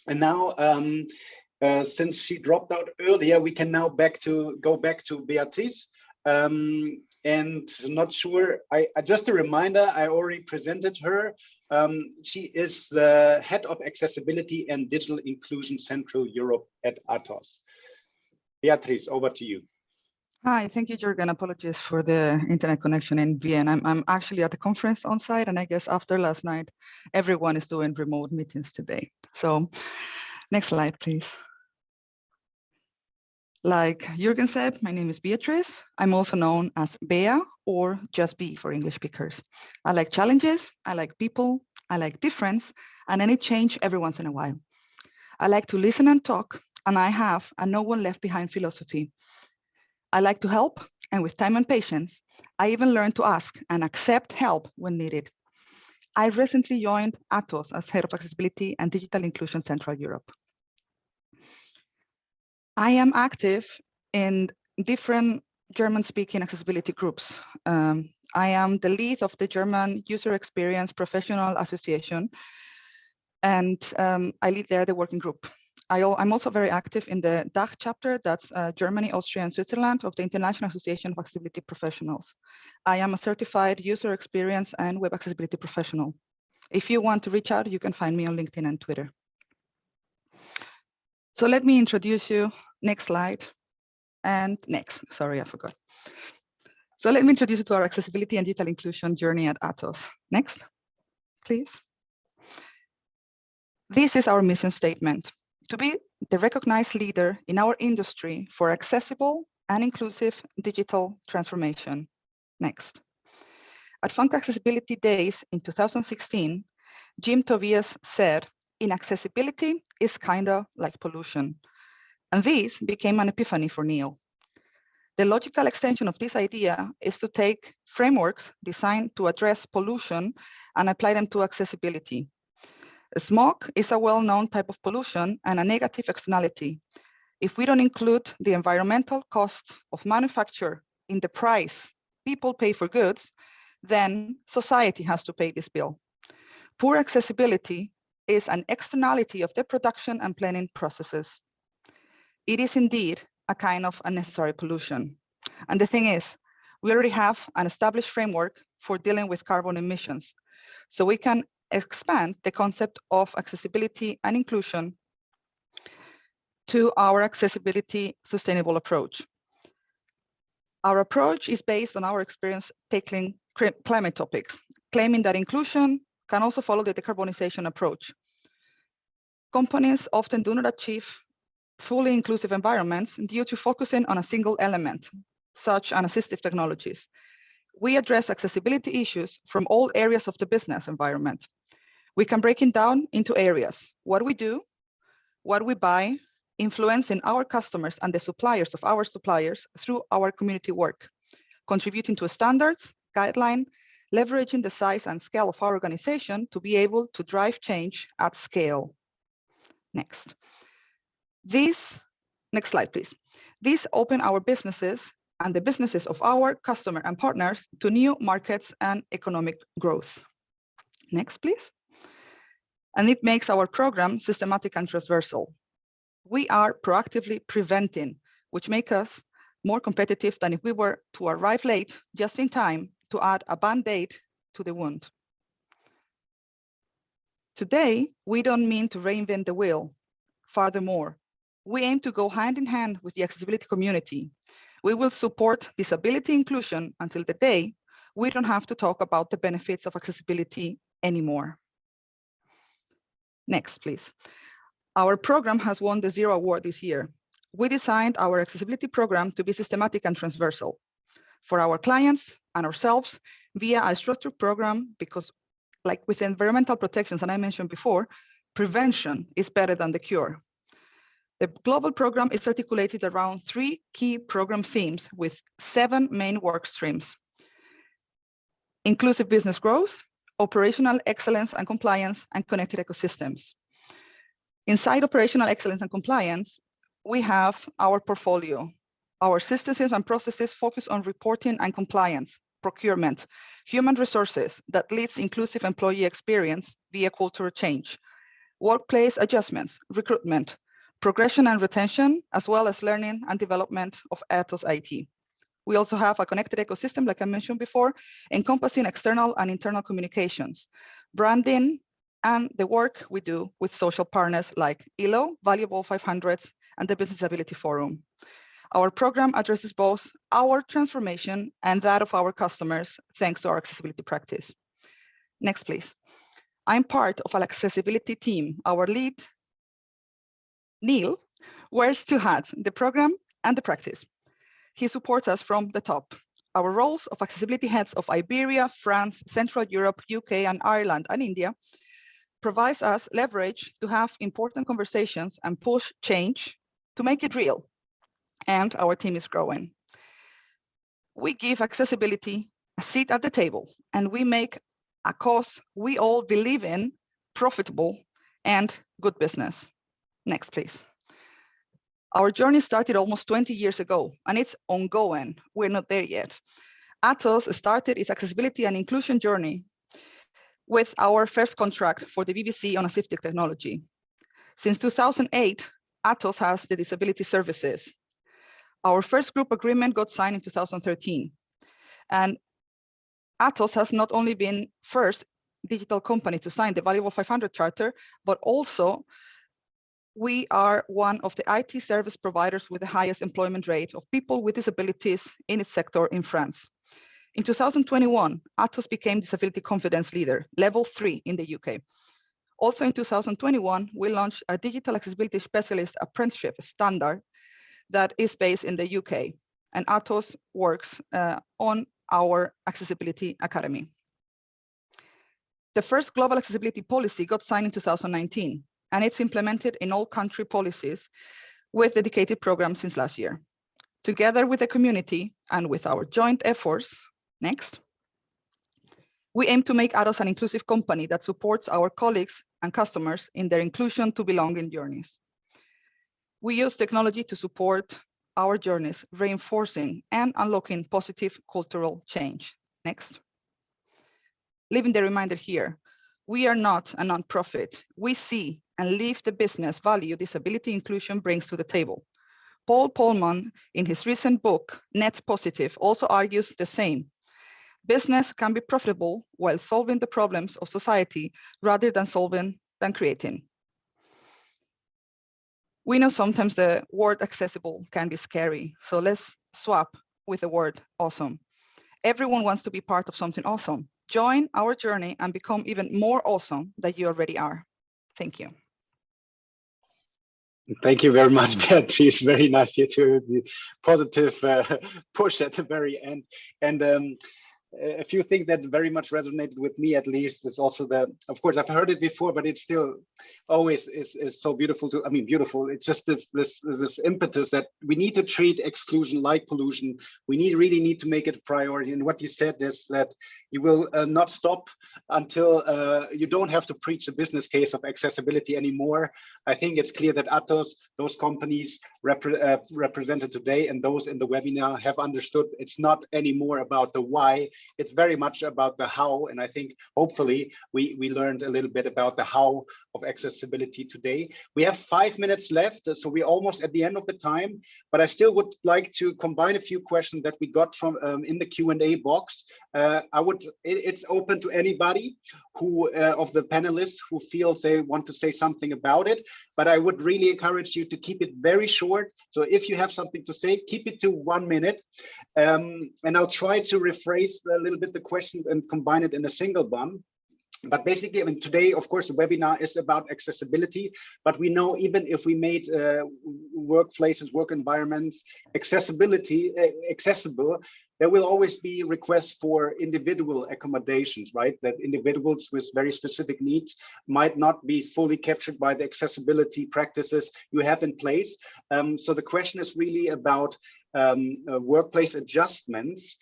And now, since she dropped out earlier, we can now go back to Beatriz. And not sure, just a reminder, I already presented her. She is the head of accessibility and digital inclusion Central Europe at Atos. Beatriz, over to you. Hi, thank you, Jürgen. Apologies for the internet connection in Vienna. I'm actually at the conference on site, and I guess after last night, everyone is doing remote meetings today. So next slide, please. Like Jürgen said, my name is Beatriz. I'm also known as Bea, or just B for English speakers. I like challenges, I like people, I like difference, and any change every once in a while. I like to listen and talk, and I have a no one left behind philosophy. I like to help, and with time and patience, I even learn to ask and accept help when needed. I recently joined Atos as Head of Accessibility and Digital Inclusion Central Europe. I am active in different German-speaking accessibility groups. I am the lead of the German User Experience Professional Association, and I lead there the working group. I'm also very active in the DACH chapter, that's Germany, Austria, and Switzerland, of the International Association of Accessibility Professionals. I am a certified user experience and web accessibility professional. If you want to reach out, you can find me on LinkedIn and Twitter. So let me introduce you, next slide, and next, sorry, I forgot. So let me introduce you to our accessibility and digital inclusion journey at Atos. Next, please. This is our mission statement: to be the recognized leader in our industry for accessible and inclusive digital transformation. Next. At Funk Accessibility Days in 2016, Jim Tobias said, inaccessibility is kinda like pollution. And this became an epiphany for Neil. The logical extension of this idea is to take frameworks designed to address pollution and apply them to accessibility. Smog is a well-known type of pollution and a negative externality. If we don't include the environmental costs of manufacture in the price people pay for goods, then society has to pay this bill. Poor accessibility is an externality of the production and planning processes. It is indeed a kind of unnecessary pollution. And the thing is, we already have an established framework for dealing with carbon emissions. So we can expand the concept of accessibility and inclusion to our accessibility sustainable approach. Our approach is based on our experience tackling climate topics, claiming that inclusion can also follow the decarbonization approach. Companies often do not achieve fully inclusive environments due to focusing on a single element, such as assistive technologies. We address accessibility issues from all areas of the business environment. We can break it down into areas: what we do, what we buy, influencing our customers and the suppliers of our suppliers through our community work, contributing to standards, guideline, leveraging the size and scale of our organization to be able to drive change at scale. Next slide, please. These open our businesses and the businesses of our customer and partners to new markets and economic growth. Next, please. And it makes our program systematic and transversal. We are proactively preventing, which makes us more competitive than if we were to arrive late, just in time to add a band-aid to the wound. Today, we don't mean to reinvent the wheel. Furthermore, we aim to go hand in hand with the accessibility community. We will support disability inclusion until the day we don't have to talk about the benefits of accessibility anymore. Next, please. Our program has won the Zero Award this year. We designed our accessibility program to be systematic and transversal for our clients and ourselves via a structured program, because like with environmental protections, and I mentioned before, prevention is better than the cure. The global program is articulated around 3 key program themes with 7 main work streams: inclusive business growth, operational excellence and compliance, and connected ecosystems. Inside operational excellence and compliance, we have our portfolio. Our systems and processes focus on reporting and compliance, procurement, human resources that leads inclusive employee experience via cultural change, workplace adjustments, recruitment, progression and retention, as well as learning and development of Atos IT. We also have a connected ecosystem, like I mentioned before, encompassing external and internal communications, branding, and the work we do with social partners like ILO, Valuable 500, and the Business Ability Forum. Our program addresses both our transformation and that of our customers, thanks to our accessibility practice. Next, please. I'm part of an accessibility team. Our lead, Neil, wears 2 hats, the program and the practice. He supports us from the top. Our roles of accessibility heads of Iberia, France, Central Europe, UK, and Ireland, and India provides us leverage to have important conversations and push change to make it real. And our team is growing. We give accessibility a seat at the table, and we make a cause we all believe in profitable and good business. Next, please. Our journey started almost 20 years ago, and it's ongoing. We're not there yet. Atos started its accessibility and inclusion journey with our first contract for the BBC on assistive technology. Since 2008, Atos has the disability services. Our first group agreement got signed in 2013. And Atos has not only been first digital company to sign the Valuable 500 Charter, but also we are one of the IT service providers with the highest employment rate of people with disabilities in its sector in France. In 2021, Atos became Disability Confidence Leader, level 3 in the UK. Also in 2021, we launched a digital accessibility specialist apprenticeship standard that is based in the UK, and Atos works on our Accessibility Academy. The first global accessibility policy got signed in 2019, and it's implemented in all country policies with dedicated programs since last year. Together with the community and with our joint efforts, next, we aim to make Atos an inclusive company that supports our colleagues and customers in their inclusion to belonging journeys. We use technology to support our journeys, reinforcing and unlocking positive cultural change. Next. Leaving the reminder here, we are not a non-profit. We see and live the business value disability inclusion brings to the table. Paul Polman, in his recent book, Net Positive, also argues the same. Business can be profitable while solving the problems of society rather than creating. We know sometimes the word accessible can be scary, so let's swap with the word awesome. Everyone wants to be part of something awesome. Join our journey and become even more awesome than you already are. Thank you. Thank you very much, Beatriz. Very nice to hear the positive push at the very end. And a few things that very much resonated with me, at least, is also of course, I've heard it before, but it's still always is so beautiful to, I mean, beautiful. It's just this impetus that we need to treat exclusion like pollution. We really need to make it a priority. And what you said is that you will not stop until you don't have to preach the business case of accessibility anymore. I think it's clear that Atos, those companies represented today and those in the webinar have understood it's not anymore about the why. It's very much about the how, and I think hopefully we learned a little bit about the how of accessibility today. We have 5 minutes left, so we're almost at the end of the time, but I still would like to combine a few questions that we got from in the Q&A box. It's open to anybody who of the panelists who feels they want to say something about it, but I would really encourage you to keep it very short. So if you have something to say, keep it to 1 minute. And I'll try to rephrase a little bit the questions and combine it in a single one. But basically, I mean, today, of course, the webinar is about accessibility, but we know even if we made workplaces, work environments, accessible, there will always be requests for individual accommodations, right? That individuals with very specific needs might not be fully captured by the accessibility practices you have in place. So the question is really about workplace adjustments,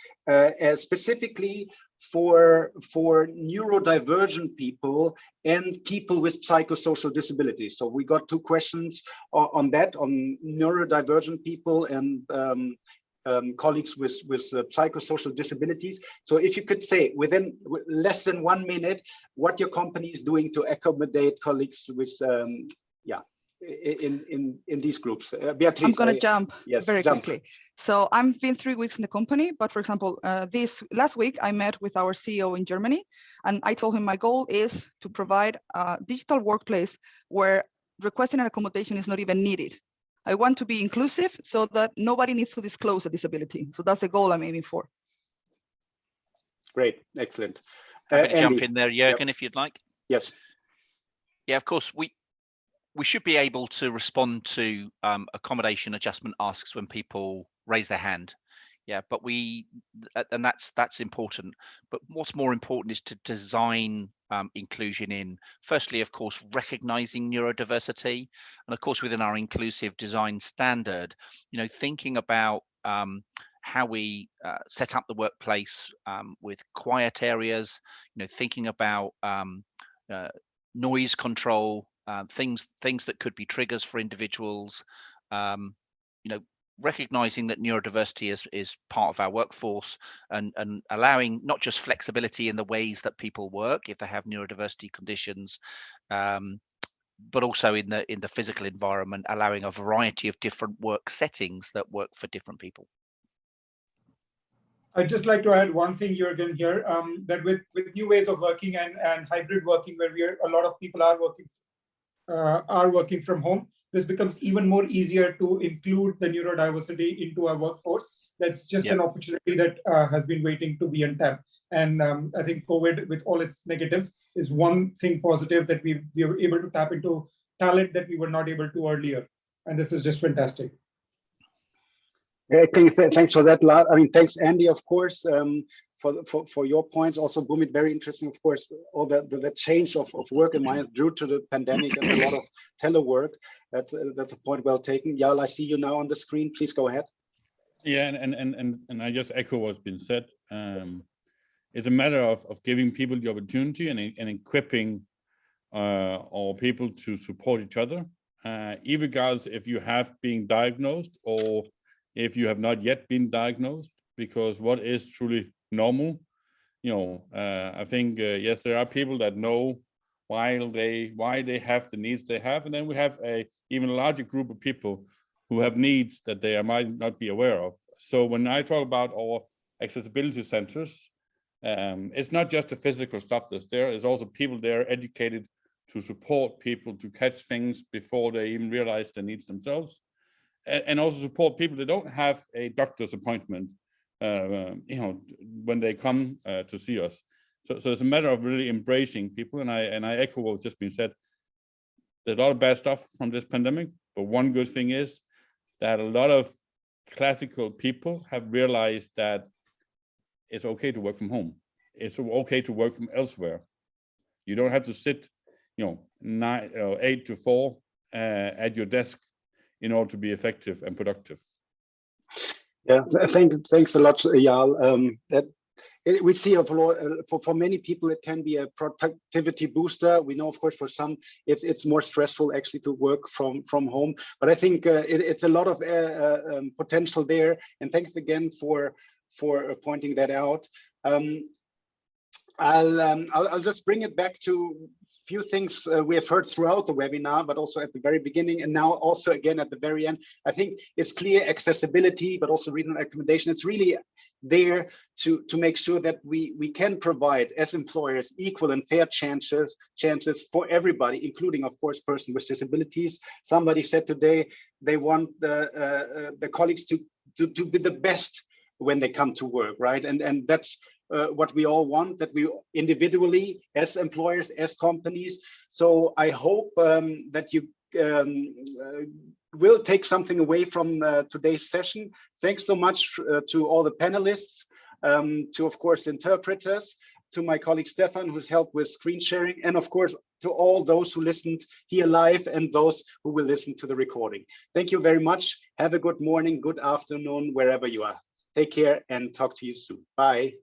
specifically for neurodivergent people and people with psychosocial disabilities. So we got 2 questions on that, on neurodivergent people and colleagues with psychosocial disabilities. So if you could say within less than 1 minute what your company is doing to accommodate colleagues with in these groups. Beatriz, I'm going to jump very quickly. So I've been 3 weeks in the company, but for example, this last week I met with our CEO in Germany, and I told him my goal is to provide a digital workplace where requesting an accommodation is not even needed. I want to be inclusive so that nobody needs to disclose a disability. So that's the goal I'm aiming for. Great, excellent. I'm going to jump in there, Jürgen, if you'd like. Yes. Yeah, of course. We should be able to respond to accommodation adjustment asks when people raise their hand. Yeah, but and that's important. But what's more important is to design inclusion in, firstly, of course, recognizing neurodiversity, and of course, within our inclusive design standard, thinking about how we set up the workplace with quiet areas, thinking about noise control, things that could be triggers for individuals, recognizing that neurodiversity is part of our workforce, and allowing not just flexibility in the ways that people work if they have neurodiversity conditions, but also in the physical environment, allowing a variety of different work settings that work for different people. I'd just like to add one thing, Jürgen, here, that with new ways of working and hybrid working, where a lot of people are working from home, this becomes even more easier to include the neurodiversity into our workforce. That's just an opportunity that has been waiting to be untapped. And I think COVID, with all its negatives, is one thing positive, that we were able to tap into talent that we were not able to earlier. And this is just fantastic. Thanks for that. I mean, thanks, Andy, of course, for your points. Also, Bhumit, very interesting, of course, all the change of work environment due to the pandemic and a lot of telework. That's a point well taken. Jarl, I see you now on the screen. Please go ahead. Yeah, and I just echo what's been said. It's a matter of giving people the opportunity and equipping our people to support each other, even regardless if you have been diagnosed or if you have not yet been diagnosed, because what is truly normal, I think, yes, there are people that know why they have the needs they have, and then we have a even larger group of people who have needs that they might not be aware of. So when I talk about our accessibility centers, it's not just the physical stuff that's there, it's also people there educated to support people to catch things before they even realize their needs themselves, and also support people that don't have a doctor's appointment, when they come to see us. So it's a matter of really embracing people, and I echo what's just been said. There's a lot of bad stuff from this pandemic, but one good thing is that a lot of classical people have realized that it's okay to work from home. It's okay to work from elsewhere. You don't have to sit, 8 to 4 at your desk in order to be effective and productive. Yeah, thanks a lot, Jarl. We see for many people it can be a productivity booster. We know, of course, for some it's more stressful actually to work from home. But I think it's a lot of potential there. And thanks again for pointing that out. I'll just bring it back to a few things we have heard throughout the webinar, but also at the very beginning, and now also again at the very end. I think it's clear accessibility, but also regional accommodation. It's really there to make sure that we can provide as employers equal and fair chances for everybody, including, of course, persons with disabilities. Somebody said today they want the colleagues to be the best when they come to work, right? And that's what we all want, that we individually, as employers, as companies. So I hope that you will take something away from today's session. Thanks so much to all the panelists, to, of course, interpreters, to my colleague Stefan, who's helped with screen sharing, and of course, to all those who listened here live and those who will listen to the recording. Thank you very much. Have a good morning, good afternoon, wherever you are. Take care and talk to you soon. Bye.